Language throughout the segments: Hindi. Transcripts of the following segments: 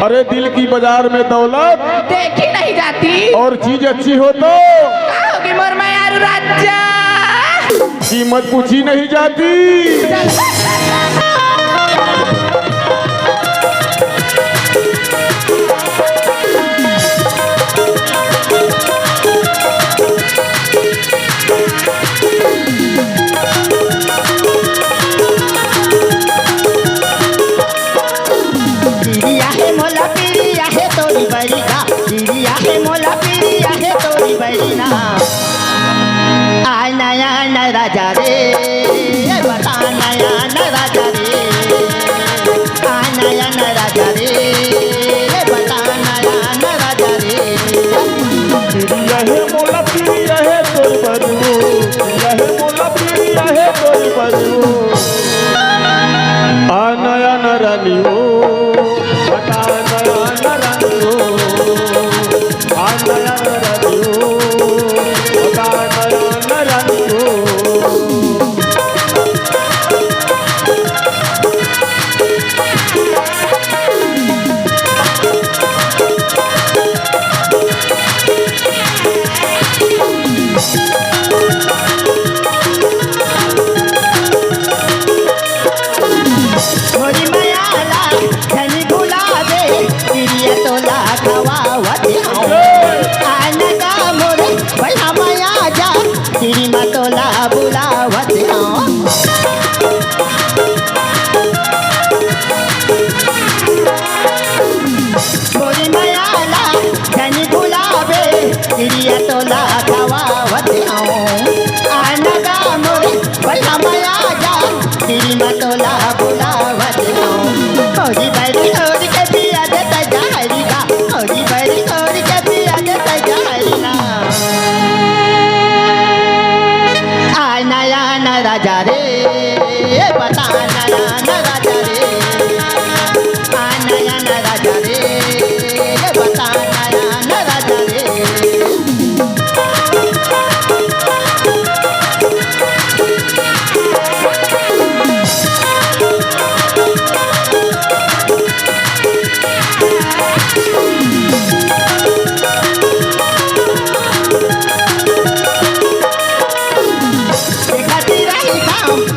अरे दिल की बाजार में दौलत देखी नहीं जाती और चीज अच्छी हो तो होगी मोर मायारू राजा कीमत पूछी नहीं जाती। राजा रे बता नया न राजा रे नया न राजा रे बता नया न राजा रे प्रिया है मोला प्रिया है तोर बरू प्रिया है मोला प्रिया है तोर बरू नया न रानी हो बता नया न रानी हो नया न रानी हो बता नया न रानी हो। राजा रे बता नया न राजा रे नया न राजा रे बता नया न राजा रे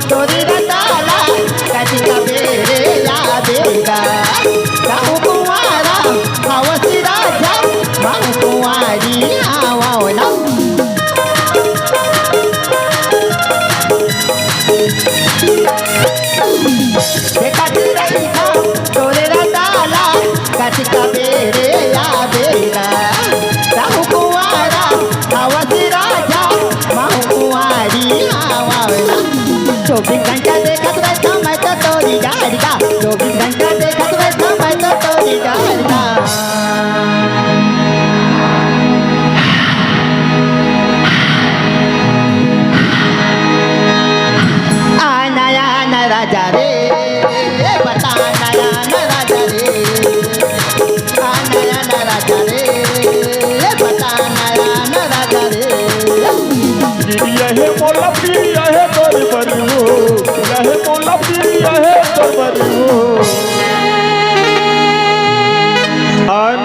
तोरी रताला कटी का बेरे यादेगा काऊ कुंवारा हवसी राजा माऊ कुंवारी आवावला देखती रही था तोरे रताला कटी का बेरे यादेगा काऊ कुंवारा हवसी राजा माऊ कुंवारी आवावला 24 घंटा देखत रहता मैं तो तोरी गाड़ी का 24 घंटा देखत रहता मैं तो तोरी गाड़ी का नया न राजा रे बता नया न राजा रे नया न राजा रे बता नया न राजा रे प्रिया है मोला प्रिया है तोर बरू प्रिया है मोला प्रिया है तोर बरू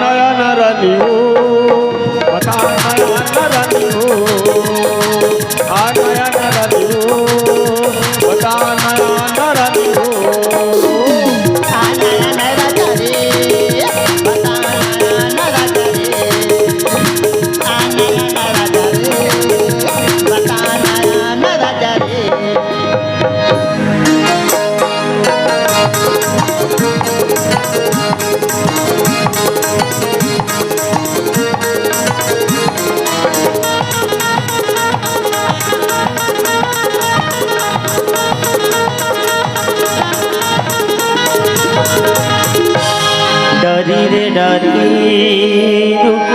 नया न रानी हो बता नया न रानी हो नया न रानी हो बता नया न रानी हो नया न राजा रे बता नया न राजा रे नया न राजा रे बता नया न राजा रे डरी रे डरी रुख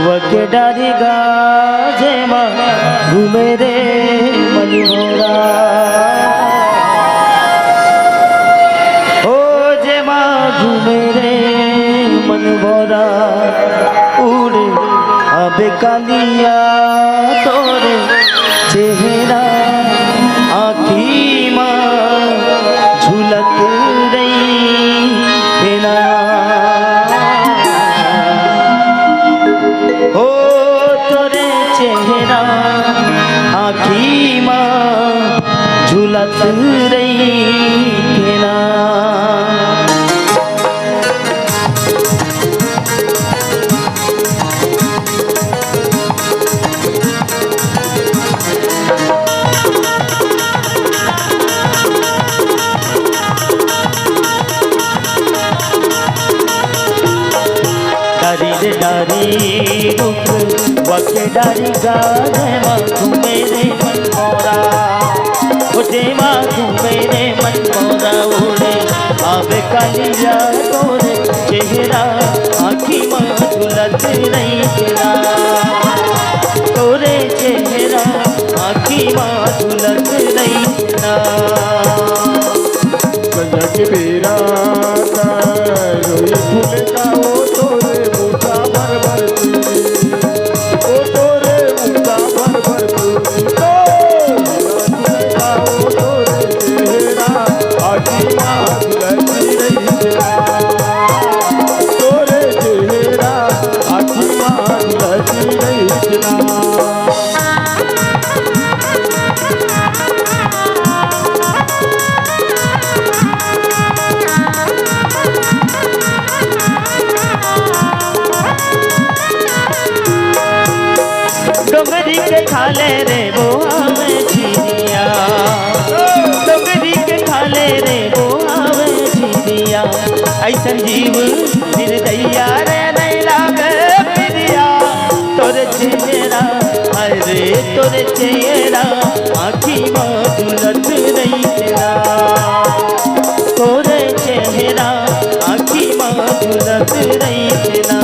वके डरी गाजे घूमे रे मनोरा हो जे घूमे रे मनोरा उड़े अबे कालिया तोरे चेहरा आँखी माँ झुलत रही है ना। हो तोरे चेहरा आँखी माँ झुलत रही है ना। डारी रे डारी रुक वके डारी गाने माँ मेरे मन मोरा उठे माँ मेरे मन मोरा उड़े आवे कालिया तोरे चेहरा आँखी माँ झुलत नहीं तेरा। तोरे चेहरा आँखी माँ झुलत नहीं तेरा। कनक बेरा रोई फूल का ओ तोरे मुठा भर भर तूरी, ओ तोरे मुठा भर भर तूरी। ओ तोरे चेहरा आँखी माँ झुलती रही तेरा। तोरे चेहरा आँखी माँ झुलती रही तेरा। डोंगरी के खाले रे बोआ में झिरिया, डोंगरी के खाले रे बोआ में झिरिया। ऐसन जीव निर्दैया रे नहीं लागे प्रिया। तोरे चेहरा अरे तोरे चेहरा आँखी माँ झुलत नहीं तेरा। तोरे चेहरा आँखी माँ झुलत नहीं तेरा।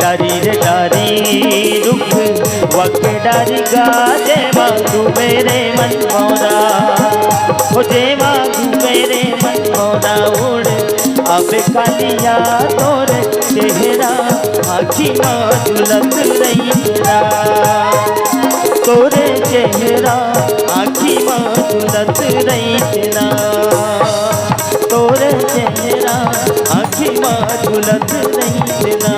डारी रे डारी रुक वके डारी गाजे मांगू मेरे मन मोरा हो जे मांगू मेरे मन मोरा उड़ अब कालिया तोरे चेहरा आँखी माँ झुलत रही तेरा। तोरे चेहरा आँखी माँ झुलत रही तेरा। तोरे चेहरा आँखी माँ झुलत रही तेरा।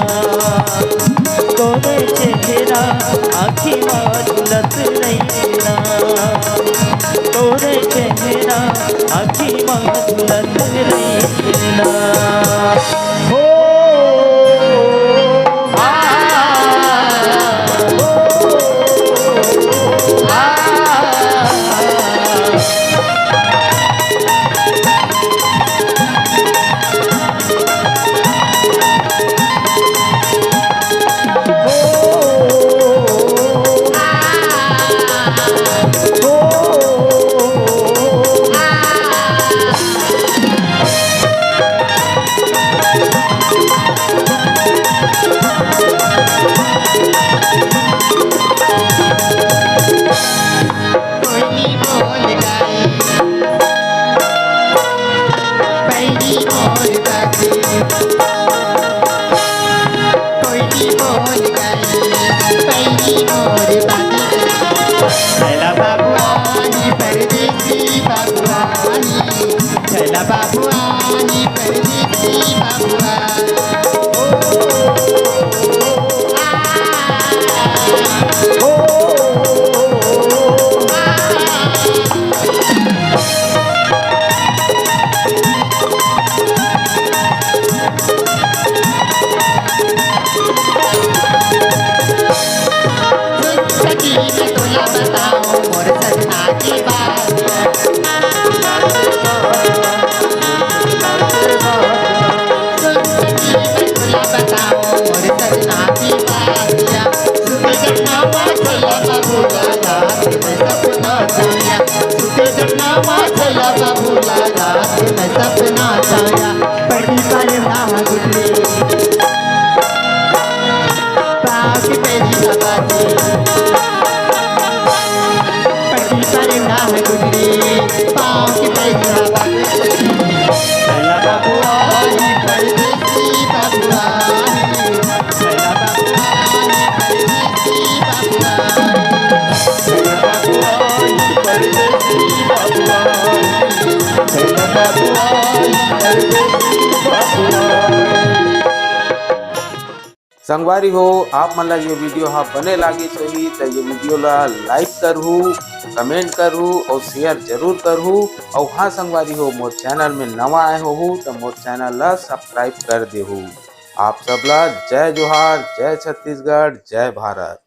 तोरे चेहरा आँखी माँ झुलत रही तेरा। तोरे चेहरा आँखी माँ झुलत रही तेरा। हो की मेरी आबादी पटी पर ना गुजरी पाँव की मेरी आबादी छैला बाबू आई परदेसी बाबू आई छैला बाबू आई परदेसी बाबू आई परदेसी बाबू आई, छैला बाबू आई, परदेसी बाबू आई। संगवारी हो आप मन ला ये वीडियो हाँ बने लागी सही तो ये वीडियो ला लाइक करहू, कमेंट करहू और शेयर जरूर करहू। और हाँ संगवारी हो मोर चैनल में नवा आए हो तो मोर चैनल ला सब्सक्राइब कर देहू। आप सब ला जय जोहार, जय छत्तीसगढ़, जय भारत।